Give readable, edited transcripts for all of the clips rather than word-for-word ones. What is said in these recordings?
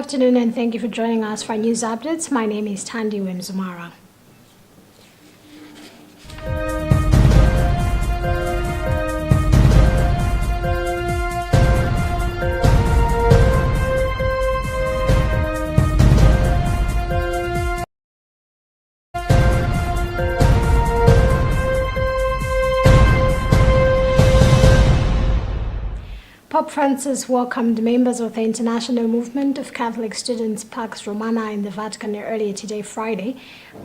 afternoon and thank you for joining us for news updates. My name is Tandi Wimzumara. Pope Francis welcomed members of the International Movement of Catholic Students Pax Romana in the Vatican earlier today, Friday,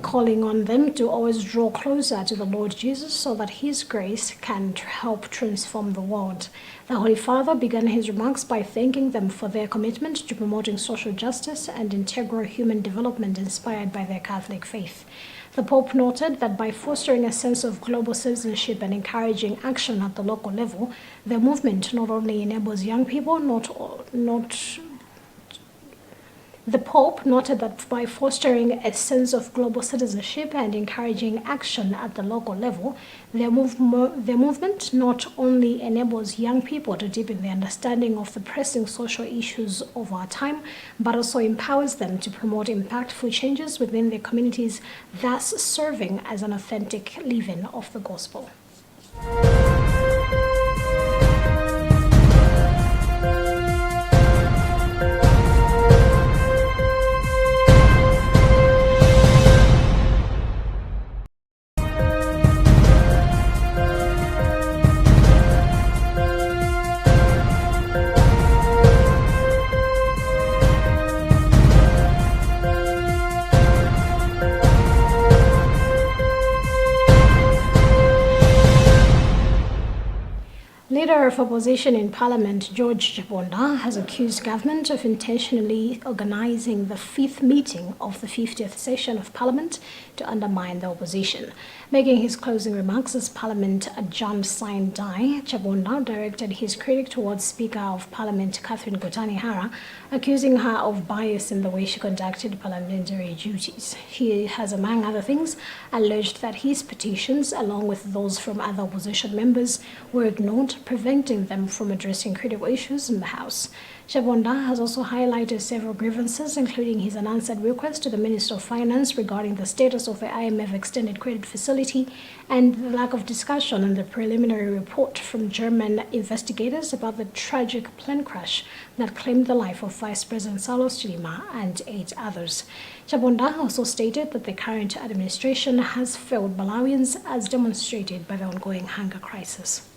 calling on them to always draw closer to the Lord Jesus so that His grace can help transform the world. The Holy Father began his remarks by thanking them for their commitment to promoting social justice and integral human development inspired by their Catholic faith. The Pope noted that by fostering a sense of global citizenship and encouraging action at the local level, the movement not only enables young people, The Pope noted that by fostering a sense of global citizenship and encouraging action at the local level, their movement not only enables young people to deepen their understanding of the pressing social issues of our time, but also empowers them to promote impactful changes within their communities, thus serving as an authentic living of the gospel. Leader of opposition in Parliament, George Jabonda, has accused government of intentionally organizing the fifth meeting of the 50th session of Parliament to undermine the opposition. Making his closing remarks as Parliament adjourned sine die, Jabonda directed his critic towards Speaker of Parliament Catherine Kotani-Hara, accusing her of bias in the way she conducted parliamentary duties. He has, among other things, alleged that his petitions, along with those from other opposition members, were ignored, preventing them from addressing critical issues in the House. Jabonda has also highlighted several grievances, including his unanswered request to the Minister of Finance regarding the status of the IMF Extended Credit Facility and the lack of discussion on the preliminary report from German investigators about the tragic plane crash that claimed the life of Vice President Carlos Chilima and 8 others. Jabonda also stated that the current administration has failed Malawians, as demonstrated by the ongoing hunger crisis.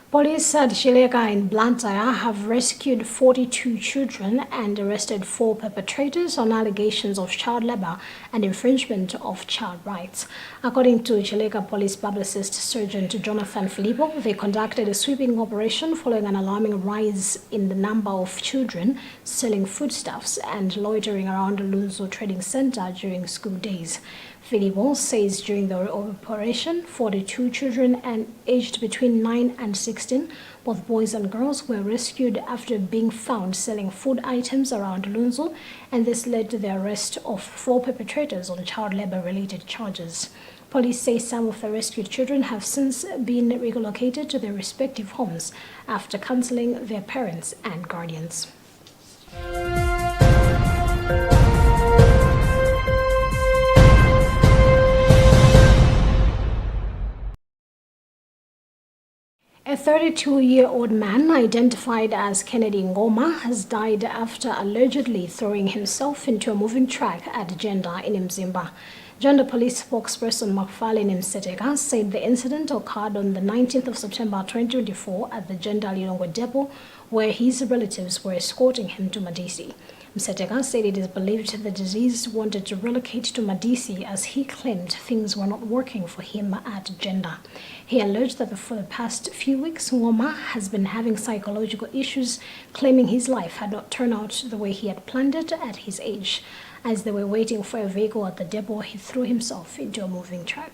Police at Shileka in Luntha have rescued 42 children and arrested 4 perpetrators on allegations of child labor and infringement of child rights. According to Shileka Police publicist Sergeant Jonathan Filippo, they conducted a sweeping operation following an alarming rise in the number of children selling foodstuffs and loitering around the Luntha Trading Center during school days. Filippo says during the operation, 42 children and aged between 9 and 16, both boys and girls, were rescued after being found selling food items around Luntha, and this led to the arrest of 4 perpetrators on child labor-related charges. Police say some of the rescued children have since been relocated to their respective homes after counseling their parents and guardians. A 32-year-old man identified as Kennedy Ngoma has died after allegedly throwing himself into a moving truck at Jenda in Mzimba. Gender Police spokesperson Makfalin Mseteka said the incident occurred on the 19th of September 2024 at the Jenda Lilongwe depot, where his relatives were escorting him to Madisi. Mseteka said it is believed the deceased wanted to relocate to Madisi as he claimed things were not working for him at Jenda. He alleged that for the past few weeks, Ngoma has been having psychological issues, claiming his life had not turned out the way he had planned it at his age. As they were waiting for a vehicle at the depot, he threw himself into a moving truck.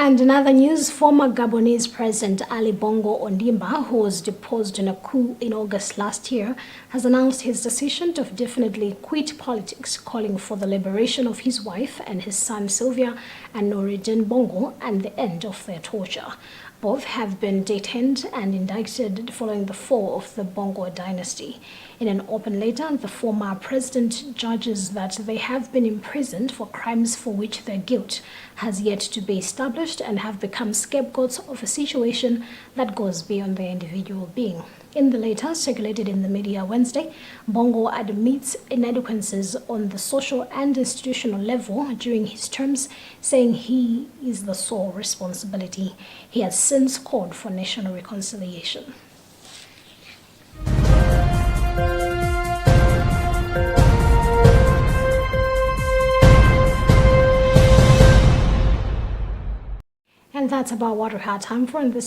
And in other news, former Gabonese President Ali Bongo Ondimba, who was deposed in a coup in August last year, has announced his decision to definitely quit politics, calling for the liberation of his wife and his son Sylvia and Noureddin Bongo and the end of their torture. Both have been detained and indicted following the fall of the Bongo dynasty. In an open letter, the former president judges that they have been imprisoned for crimes for which their guilt has yet to be established and have become scapegoats of a situation that goes beyond their individual being. In the letter circulated in the media Wednesday, Bongo admits inadequacies on the social and institutional level during his terms, saying he is the sole responsibility. He has since called for national reconciliation. And that's about what we had time for in this